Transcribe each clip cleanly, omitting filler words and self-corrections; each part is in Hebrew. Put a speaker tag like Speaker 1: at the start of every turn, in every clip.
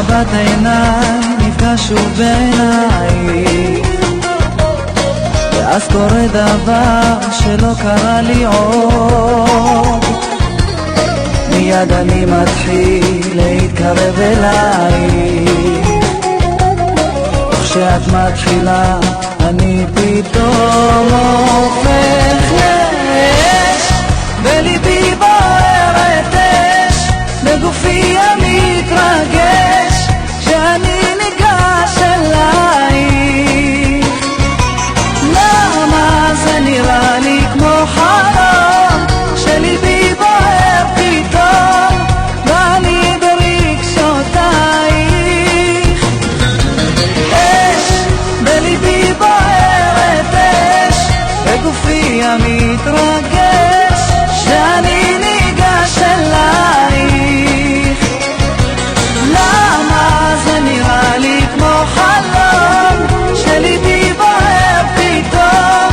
Speaker 1: במבט עיניי נפגש שוב בעיניי, ואז קורה דבר שלא קרה לי עוד. מיד אני מתחיל להתקרב אליי, וכשאת מתחילה אני פתאום הופך לאש, בליבי בוערת אש, בגופי המתרגש, שאני ניגש אלייך. למה זה נראה לי כמו חלום, שליבי בוער פתאום, ואני ברגשותייך. אש, בליבי בוערת אש, בגופי המתרגש, שאני ניגש אלייך. למה זה נראה לי כמו חלום, שליבי בוער פתאום,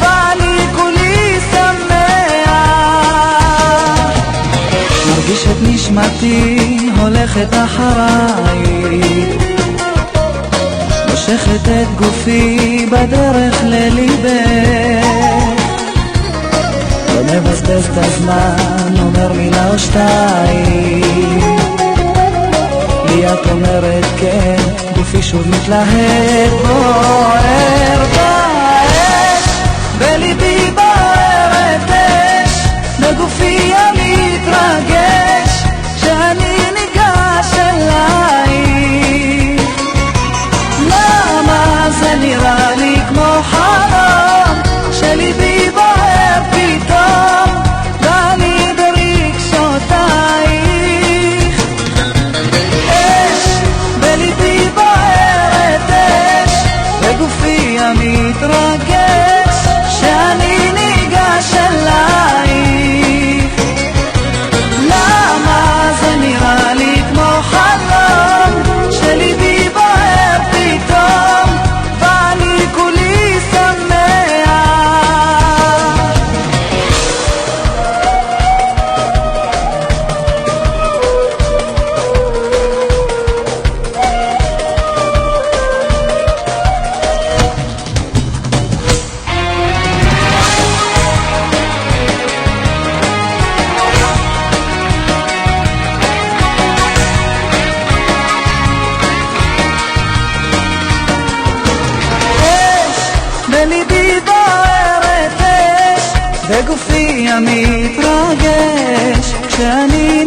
Speaker 1: ואני כולי שמח. מרגיש את נשמתי הולכת אחריי, מושכת את גופי בדרך לליבך, לא מבזבז את הזמן, אומר מילה או שתיים, לי את אומרת כן, גופי שוב מתלהב, בוער באש, בליבי בוערת אש, בגופי המתרגש, שאני ניגש אלייך. למה זה נראה לי כמו חלום, שליבי בוער פתאום, ואני ברגשותייך. אש, בליבי בוערת אש, בגופי המתרגש, שאני ניגש אלייך. למה זה נראה לי כמו חלום, שליבי בוער פתאום, ואני כולי שמח. בליבי בוערת אש, בגופי המתרגש, כשאני